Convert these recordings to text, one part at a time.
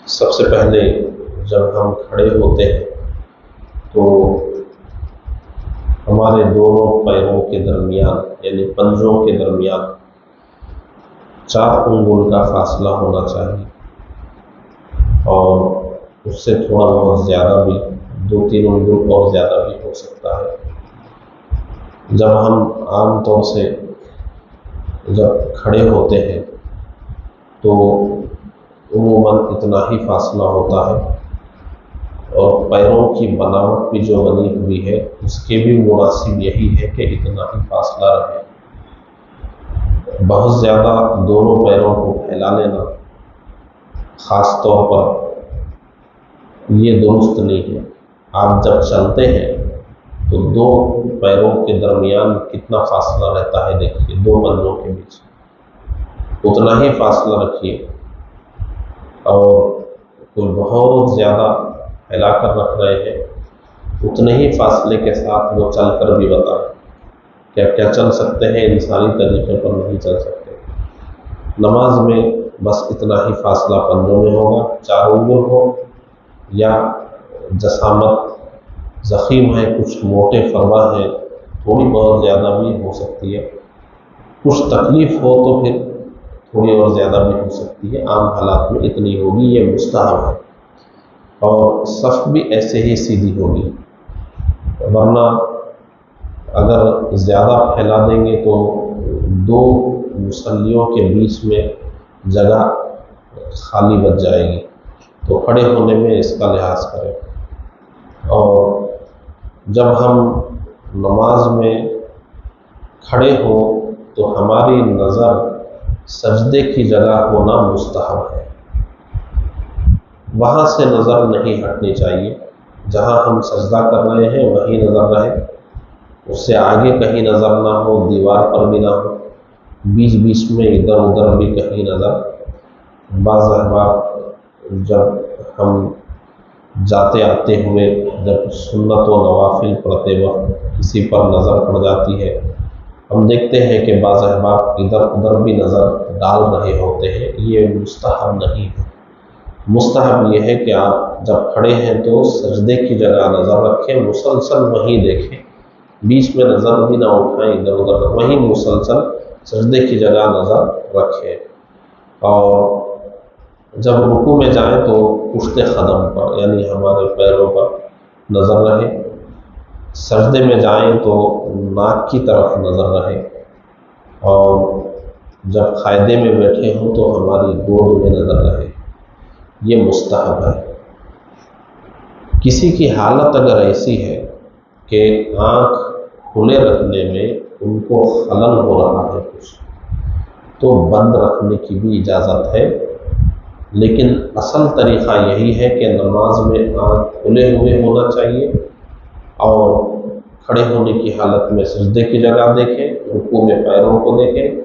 سب سے پہلے جب ہم کھڑے ہوتے ہیں تو ہمارے دونوں پیروں کے درمیان یعنی پنجوں کے درمیان 4 انگل کا فاصلہ ہونا چاہیے، اور اس سے تھوڑا بہت زیادہ بھی 2-3 انگل اور زیادہ بھی ہو سکتا ہے۔ جب ہم عام طور سے جب کھڑے ہوتے ہیں تو عموماً اتنا ہی فاصلہ ہوتا ہے، اور پیروں کی بناوٹ بھی جو بنی ہوئی ہے اس کے بھی مناسب یہی ہے کہ اتنا ہی فاصلہ رہے۔ بہت زیادہ دونوں پیروں کو پھیلا لینا خاص طور پر یہ درست نہیں ہے۔ آپ جب چلتے ہیں تو 2 پیروں کے درمیان کتنا فاصلہ رہتا ہے، دیکھیے 2 پنجوں کے بیچ اتنا ہی فاصلہ رکھیے، اور کوئی بہت زیادہ پھیلا کر رکھ رہے ہیں اتنے ہی فاصلے کے ساتھ وہ چل کر بھی بتائیں کیا چل سکتے ہیں، انسانی طریقے پر نہیں چل سکتے۔ نماز میں بس اتنا ہی فاصلہ پنجوں میں ہوگا، 4 انگل ہو یا جسامت ضخیم ہے، کچھ موٹے فروا ہیں، تھوڑی بہت زیادہ بھی ہو سکتی ہے، کچھ تکلیف ہو تو پھر تھوڑی اور زیادہ بھی ہو سکتی ہے، عام حالات میں اتنی ہوگی، یہ مستحب ہے، اور صف بھی ایسے ہی سیدھی ہوگی، ورنہ اگر زیادہ پھیلا دیں گے تو 2 مصلیوں کے بیچ میں جگہ خالی بچ جائے گی، تو کھڑے ہونے میں اس کا لحاظ کریں۔ اور جب ہم نماز میں کھڑے ہوں تو ہماری نظر سجدے کی جگہ ہونا مستحب ہے، وہاں سے نظر نہیں ہٹنی چاہیے، جہاں ہم سجدہ کر رہے ہیں وہیں نظر رہے، اس سے آگے کہیں نظر نہ ہو، دیوار پر بھی نہ ہو، بیچ بیچ میں ادھر ادھر بھی کہیں نظر۔ بعض احباب جب ہم جاتے آتے ہوئے جب سنت و نوافل پڑھتے وقت کسی پر نظر پڑ جاتی ہے، ہم دیکھتے ہیں کہ بعض احباب ادھر ادھر بھی نظر ڈال رہے ہوتے ہیں، یہ مستحب نہیں ہے۔ مستحب یہ ہے کہ آپ جب کھڑے ہیں تو سجدے کی جگہ نظر رکھیں، مسلسل وہیں دیکھیں، بیچ میں نظر بھی نہ اٹھائیں ادھر ادھر، وہیں مسلسل سجدے کی جگہ نظر رکھیں۔ اور جب رکوع میں جائیں تو پشت قدم پر یعنی ہمارے پیروں پر نظر رہے، سجدے میں جائیں تو ناک کی طرف نظر رہے، اور جب قاعدے میں بیٹھے ہوں تو ہماری گود میں نظر رہے، یہ مستحب ہے۔ کسی کی حالت اگر ایسی ہے کہ آنکھ کھلے رکھنے میں ان کو خلل ہو رہا ہے کچھ، تو بند رکھنے کی بھی اجازت ہے، لیکن اصل طریقہ یہی ہے کہ نماز میں آنکھ کھلے ہوئے ہونا چاہیے، اور کھڑے ہونے کی حالت میں سجدے کی جگہ دیکھیں، رکوع میں پیروں کو دیکھیں،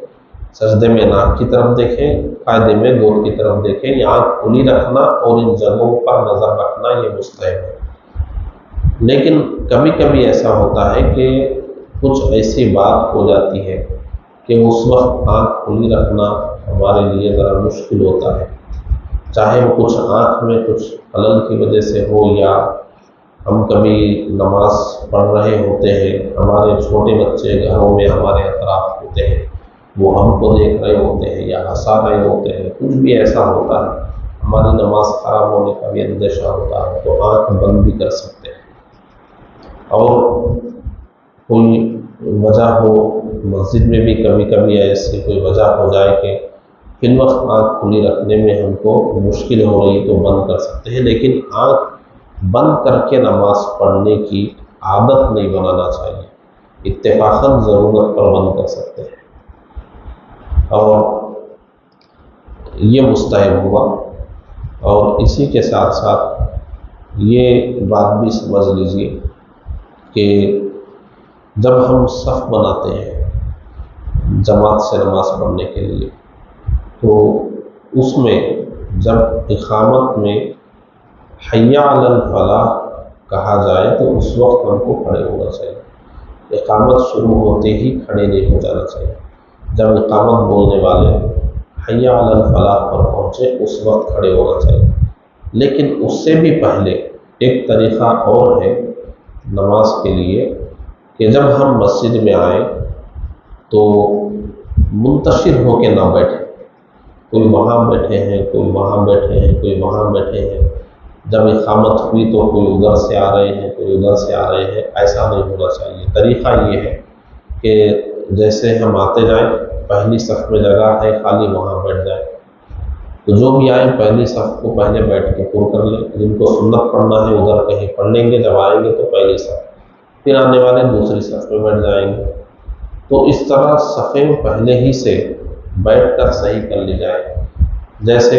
سجدے میں ناک کی طرف دیکھیں، قاعدے میں گود کی طرف دیکھیں، یہ آنکھ کھلی رکھنا اور ان جگہوں پر نظر رکھنا یہ مستحب ہے۔ لیکن کبھی کبھی ایسا ہوتا ہے کہ کچھ ایسی بات ہو جاتی ہے کہ اس وقت آنکھ کھلی رکھنا ہمارے لیے ذرا مشکل ہوتا ہے، چاہے وہ کچھ آنکھ میں کچھ خلل کی وجہ سے ہو، یا ہم کبھی نماز پڑھ رہے ہوتے ہیں، ہمارے چھوٹے بچے گھروں میں ہمارے اطراف ہوتے ہیں، وہ ہم کو دیکھ رہے ہوتے ہیں یا ہنسا رہے ہوتے ہیں، کچھ بھی ایسا ہوتا ہے، ہماری نماز خراب ہونے کا بھی اندیشہ ہوتا ہے، تو آنکھ بند بھی کر سکتے ہیں۔ اور کوئی وجہ ہو، مسجد میں بھی کبھی کبھی ایسی کوئی وجہ ہو جائے کہ فی الوقت آنکھ کھلی رکھنے میں ہم کو مشکل ہو رہی تو بند کر سکتے ہیں، لیکن آنکھ بند کر کے نماز پڑھنے کی عادت نہیں بنانا چاہیے، اتفاقاً ضرورت پر بند کر سکتے ہیں، اور یہ مستحب ہوا۔ اور اسی کے ساتھ ساتھ یہ بات بھی سمجھ لیجیے کہ جب ہم صف بناتے ہیں جماعت سے نماز پڑھنے کے لیے، تو اس میں جب اقامت میں حی علی الفلاح کہا جائے تو اس وقت ہم کو کھڑے ہونا چاہیے، اقامت شروع ہوتے ہی کھڑے نہیں ہو جانا چاہیے۔ جب اقامت بولنے والے حی علی الفلاح پر پہنچے اس وقت کھڑے ہونا چاہیے، لیکن اس سے بھی پہلے ایک طریقہ اور ہے نماز کے لیے کہ جب ہم مسجد میں آئیں تو منتشر ہو کے نہ بیٹھیں، کوئی وہاں بیٹھے ہیں، کوئی وہاں بیٹھے ہیں، کوئی وہاں بیٹھے ہیں، جب اقامت ہوئی تو کوئی ادھر سے آ رہے ہیں، کوئی ادھر سے آ رہے ہیں، ایسا نہیں ہونا چاہیے۔ طریقہ یہ ہے کہ جیسے ہم آتے جائیں، پہلی صف میں جگہ ہے خالی، وہاں بیٹھ جائیں، تو جو بھی آئیں پہلی صف کو پہلے بیٹھ کے پر کر لیں، جن کو سنت پڑھنا ہے ادھر کہیں پڑھ لیں گے، جب آئیں گے تو پہلی صف، پھر آنے والے دوسری صف میں بیٹھ جائیں گے۔ تو اس طرح صفیں پہلے ہی سے بیٹھ کر صحیح کر لی جائے۔ جیسے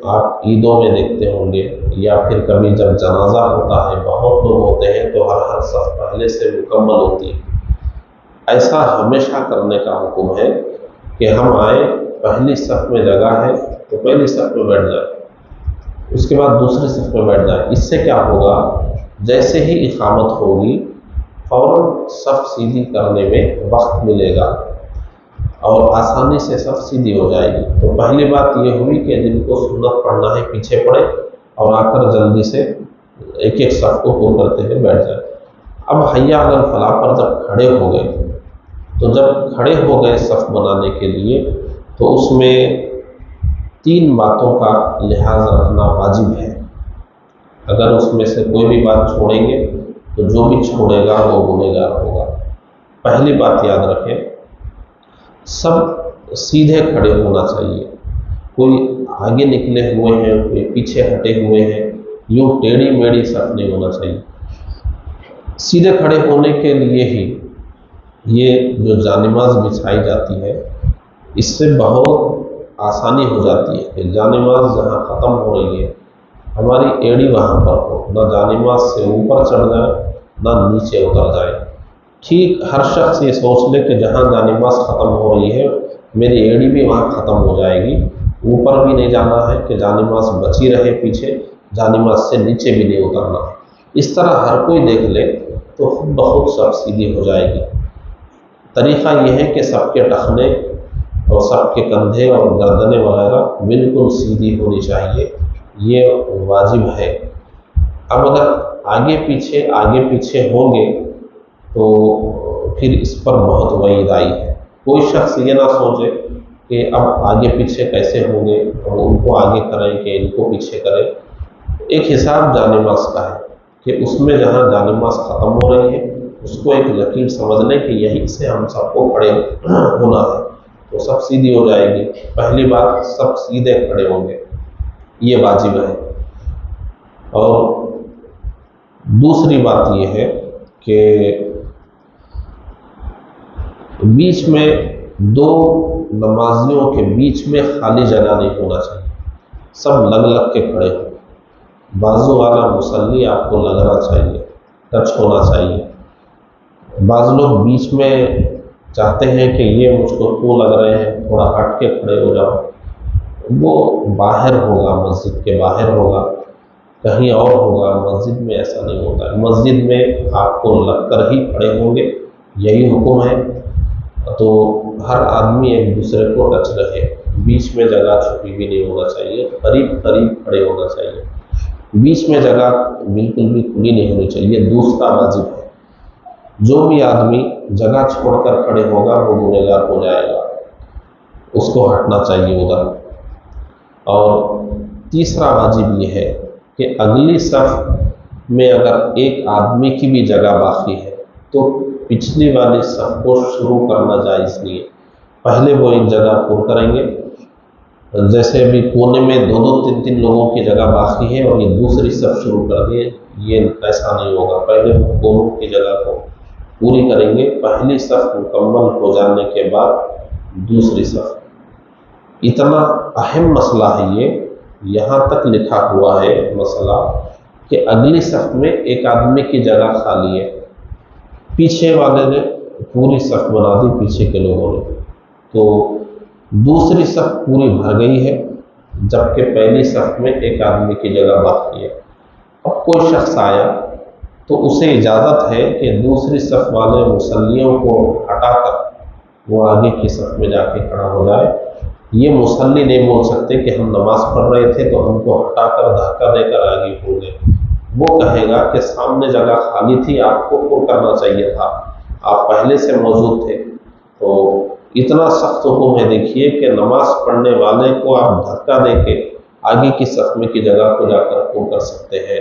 آپ عیدوں میں دیکھتے ہوں گے یا پھر کبھی جب جنازہ ہوتا ہے، بہت لوگ ہوتے ہیں تو ہر صف پہلے سے مکمل ہوتی ہے۔ ایسا ہمیشہ کرنے کا حکم ہے کہ ہم آئیں، پہلی صف میں جگہ ہے تو پہلی صف میں بیٹھ جائیں، اس کے بعد دوسری صف میں بیٹھ جائیں۔ اس سے کیا ہوگا، جیسے ہی اقامت ہوگی فوراً صف سیدھی کرنے میں وقت ملے گا اور آسانی سے صف سیدھی ہو جائے گی۔ تو پہلی بات یہ ہوئی کہ جن کو سنت پڑھنا ہے پیچھے پڑے اور آ کر جلدی سے ایک ایک صف کو پور کرتے ہوئے بیٹھ جائیں۔ اب حی علی الفلاح پر جب کھڑے ہو گئے، تو جب کھڑے ہو گئے صف بنانے کے لیے، تو اس میں 3 باتوں کا لحاظ رکھنا واجب ہے۔ اگر اس میں سے کوئی بھی بات چھوڑیں گے تو جو بھی چھوڑے گا وہ گنہگار ہوگا۔ پہلی بات یاد رکھیں، سب سیدھے کھڑے ہونا چاہیے، کوئی آگے نکلے ہوئے ہیں، کوئی پیچھے ہٹے ہوئے ہیں، یوں ٹیڑھی میڑھی صف نہیں ہونا چاہیے۔ سیدھے کھڑے ہونے کے لیے ہی یہ جو جانماز بچھائی جاتی ہے، اس سے بہت آسانی ہو جاتی ہے کہ جانماز جہاں ختم ہو رہی ہے ہماری ایڑی وہاں پر ہو، نہ جانماز سے اوپر چڑھ جائے نہ نیچے اتر جائے۔ ٹھیک ہر شخص یہ سوچ لے کہ جہاں جانماز ختم ہو رہی ہے میری ایڑی بھی وہاں ختم ہو جائے گی، اوپر بھی نہیں جانا ہے کہ جانماز بچی رہے پیچھے، جانماز سے نیچے بھی نہیں اترنا ہے۔ اس طرح ہر کوئی دیکھ لے تو خود بخود سب سیدھی ہو جائے گی۔ طریقہ یہ ہے کہ سب کے ٹخنے اور سب کے کندھے اور گردنیں وغیرہ بالکل سیدھی ہونی چاہیے، یہ واجب ہے۔ اب اگر آگے پیچھے ہوں گے تو پھر اس پر بہت وعید آئی ہے۔ کوئی شخص یہ نہ سوچے کہ اب آگے پیچھے کیسے ہوں گے، اور ان کو آگے کریں کہ ان کو پیچھے کریں۔ ایک حساب جانماز کا ہے کہ اس میں جہاں جانماز ختم ہو رہی ہے اس کو ایک لکیر سمجھ لیں کہ یہیں سے ہم سب کو کھڑے ہونا ہے، تو سب سیدھی ہو جائے گی۔ پہلی بات، سب سیدھے کھڑے ہوں گے، یہ واجب ہے۔ اور دوسری بات یہ ہے کہ بیچ میں 2 نمازیوں کے بیچ میں خالی جگہ نہیں ہونا چاہیے، سب لگ لگ کے کھڑے ہوں۔ بازو والا مصلی آپ کو لگنا چاہیے، ٹچ ہونا چاہیے۔ بعض لوگ بیچ میں چاہتے ہیں کہ یہ مجھ کو کیوں لگ رہے ہیں، تھوڑا ہٹ کے کھڑے ہو جاؤ، وہ باہر ہوگا، مسجد کے باہر ہوگا، کہیں اور ہوگا، مسجد میں ایسا نہیں ہوتا ہے۔ مسجد میں آپ کو لگ کر ہی کھڑے ہوں گے، یہی حکم ہے۔ تو ہر آدمی ایک دوسرے کو ٹچ رہے، بیچ میں جگہ چھپی بھی نہیں ہونا چاہیے، قریب کھڑے ہونا چاہیے، بیچ میں جگہ بالکل بھی کھلی نہیں ہونی چاہیے۔ دوسرا واجب ہے، جو بھی آدمی جگہ چھوڑ کر کھڑے ہوگا وہ گنہگار ہو جائے گا، اس کو ہٹنا چاہیے ادھر۔ اور تیسرا واجب یہ ہے کہ اگلی صف میں اگر ایک آدمی کی بھی جگہ باقی ہے تو پچھلی والی صف کو شروع کرنا جائز نہیں ہے، پہلے وہ ایک جگہ پر کریں گے۔ جیسے ابھی کونے میں 2-3 لوگوں کی جگہ باقی ہے اور یہ دوسری صف شروع کر دیے، یہ ایسا نہیں ہوگا۔ پہلے وہ دونوں کی جگہ کو پوری کریں گے، پہلی صف مکمل ہو جانے کے بعد دوسری صف۔ اتنا اہم مسئلہ ہے یہ، یہاں تک لکھا ہوا ہے مسئلہ کہ اگلی صف میں ایک آدمی کی جگہ خالی ہے، پیچھے والے نے پوری صف بنا دی، پیچھے کے لوگوں نے، تو دوسری صف پوری بھر گئی ہے جبکہ پہلی صف میں ایک آدمی کی جگہ باقی ہے۔ اب کوئی شخص آیا تو اسے اجازت ہے کہ دوسری صف والے مصلیوں کو ہٹا کر وہ آگے کی صف میں جا کے کھڑا ہو جائے، یہ مصلی نہیں بول سکتے کہ ہم نماز پڑھ رہے تھے تو ہم کو ہٹا کر دھکا دے کر آگے ہو گئے۔ وہ کہے گا کہ سامنے جگہ خالی تھی، آپ کو پر کرنا چاہیے تھا، آپ پہلے سے موجود تھے۔ تو اتنا سخت حکم ہے دیکھیے کہ نماز پڑھنے والے کو آپ دھکا دے کے آگے کی صف میں کی جگہ کو جا کر پر کر سکتے ہیں۔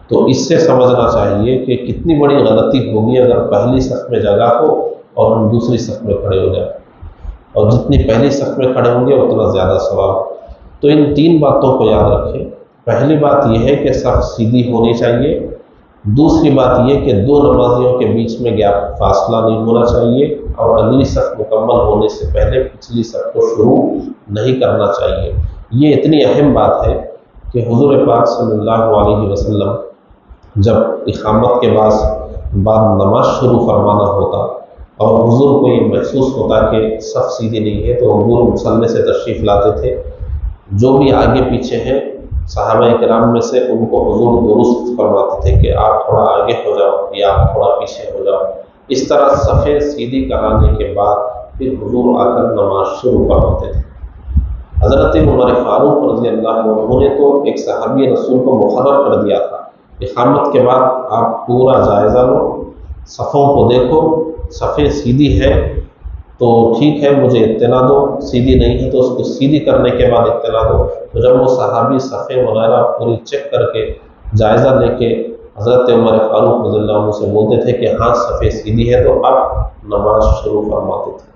تو اس سے سمجھنا چاہیے کہ کتنی بڑی غلطی ہوگی اگر پہلی صف میں جگہ ہو اور ہم دوسری صف میں کھڑے ہو جائیں، اور جتنی پہلی صف میں کھڑے ہوں گے اتنا زیادہ ثواب۔ تو ان 3 باتوں کو یاد رکھیں۔ پہلی بات یہ ہے کہ صف سیدھی ہونی چاہیے، دوسری بات یہ کہ 2 نمازیوں کے بیچ میں گیپ فاصلہ نہیں ہونا چاہیے، اور اگلی صف مکمل ہونے سے پہلے پچھلی صف کو شروع نہیں کرنا چاہیے۔ یہ اتنی اہم بات ہے کہ حضور پاک صلی اللہ علیہ وسلم جب اقامت کے بعد نماز شروع فرمانا ہوتا اور حضور کو یہ محسوس ہوتا کہ صف سیدھی نہیں ہے، تو حضور مصلی سے تشریف لاتے تھے۔ جو بھی آگے پیچھے ہیں صحابہ کرام میں سے، ان کو حضور درست فرماتے تھے کہ آپ تھوڑا آگے ہو جاؤ یا آپ تھوڑا پیچھے ہو جاؤ۔ اس طرح صفیں سیدھی کرانے کے بعد پھر حضور آ کر نماز شروع فرماتے تھے۔ حضرت عمر فاروق رضی اللہ عنہ نے تو ایک صحابی رسول کو مقرر کر دیا تھا، اقامت کے بعد آپ پورا جائزہ لو، صفوں کو دیکھو، صفیں سیدھی ہے تو ٹھیک ہے مجھے اطلاع دو، سیدھی نہیں ہے تو اس کو سیدھی کرنے کے بعد اطلاع دو۔ تو جب وہ صحابی صفیں وغیرہ پوری چیک کر کے جائزہ لے کے حضرت عمر فاروق رضی اللہ عنہ سے بولتے تھے کہ ہاں صفیں سیدھی ہے، تو اب نماز شروع فرماتے تھے۔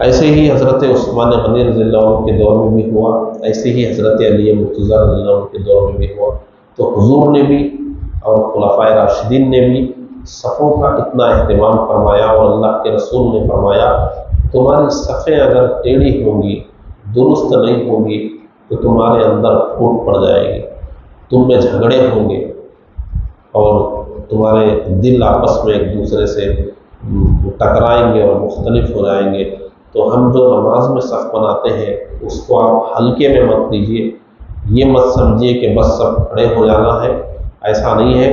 ایسے ہی حضرت عثمان غنی رضی اللہ عنہ کے دور میں بھی ہوا، ایسے ہی حضرت علی مرتضیٰ رضی اللہ عنہ کے دور میں بھی ہوا۔ تو حضور نے بھی اور خلفائے راشدین نے بھی صفوں کا اتنا اہتمام فرمایا، اور اللہ کے رسول نے فرمایا تمہاری صفیں اگر ٹیڑھی ہوں گی، درست نہیں ہوں گی، تو تمہارے اندر پھوٹ پڑ جائے گی، تم میں جھگڑے ہوں گے، اور تمہارے دل آپس میں ایک دوسرے سے ٹکرائیں گے اور مختلف ہو جائیں گے۔ تو ہم جو نماز میں صف بناتے ہیں اس کو آپ ہلکے میں مت لیجیے، یہ مت سمجھیے کہ بس سب کھڑے ہو جانا ہے، ایسا نہیں ہے۔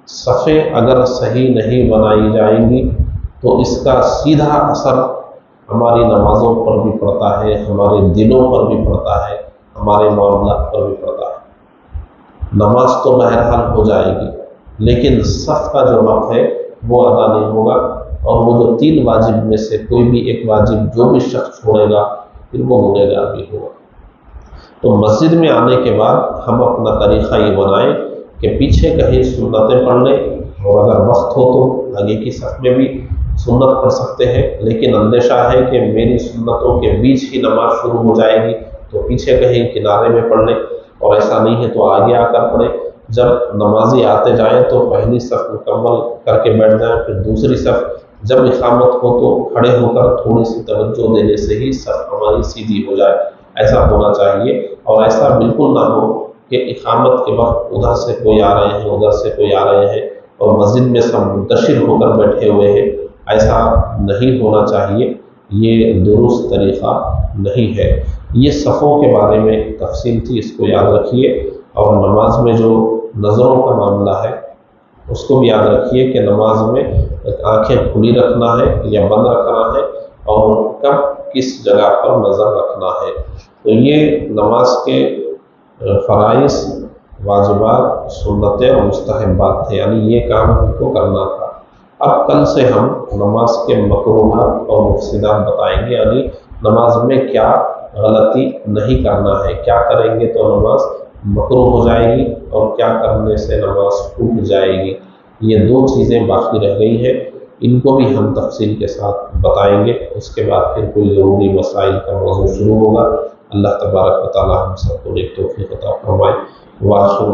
صفیں اگر صحیح نہیں بنائی جائیں گی تو اس کا سیدھا اثر ہماری نمازوں پر بھی پڑتا ہے، ہمارے دلوں پر بھی پڑتا ہے، ہمارے معاملات پر بھی پڑتا ہے۔ نماز تو بہرحال ہو جائے گی، لیکن صف کا جو حق ہے وہ ادا نہیں ہوگا، اور وہ جو 3 واجب میں سے کوئی بھی ایک واجب جو بھی شخص چھوڑے گا پھر وہ گنہگار بھی ہوگا۔ تو مسجد میں آنے کے بعد ہم اپنا طریقہ یہ بنائیں کہ پیچھے کہیں سنتیں پڑھ لیں، اور اگر وقت ہو تو آگے کی صف میں بھی سنت پڑھ سکتے ہیں، لیکن اندیشہ ہے کہ میری سنتوں کے بیچ ہی نماز شروع ہو جائے گی تو پیچھے کہیں کنارے میں پڑھ لیں، اور ایسا نہیں ہے تو آگے آ کر پڑھیں۔ جب نمازی آتے جائیں تو پہلی صف مکمل کر کے بیٹھ جائیں، پھر دوسری صف، جب اقامت ہو تو کھڑے ہو کر تھوڑی سی توجہ دینے سے ہی صف ہماری سیدھی ہو جائے، ایسا ہونا چاہیے۔ اور ایسا بالکل نہ ہو کہ اقامت کے وقت ادھر سے کوئی آ رہے ہیں، ادھر سے کوئی آ رہے ہیں، اور مسجد میں سب منتشر ہو کر بیٹھے ہوئے ہیں، ایسا نہیں ہونا چاہیے، یہ درست طریقہ نہیں ہے۔ یہ صفوں کے بارے میں تفصیل تھی، اس کو یاد رکھیے۔ اور نماز میں جو نظروں کا معاملہ ہے اس کو بھی یاد رکھیے کہ نماز میں آنکھیں کھلی رکھنا ہے یا بند رکھنا ہے، اور کب کس جگہ پر نظر رکھنا ہے۔ تو یہ نماز کے فرائض، واجبات، سنتیں اور مستحبات تھے، یعنی یہ کام ہم کو کرنا تھا۔ اب کل سے ہم نماز کے مکروہات اور مفسدات بتائیں گے، یعنی نماز میں کیا غلطی نہیں کرنا ہے، کیا کریں گے تو نماز مکروہ ہو جائے گی، اور کیا کرنے سے نماز ٹوٹ جائے گی۔ یہ 2 چیزیں باقی رہ گئی ہیں، ان کو بھی ہم تفصیل کے ساتھ بتائیں گے۔ اس کے بعد پھر کوئی ضروری مسائل کا موضوع شروع ہوگا۔ اللہ تبارک و تعالی ہم سب کو نیک توفیق عطا فرمائے۔ وآخر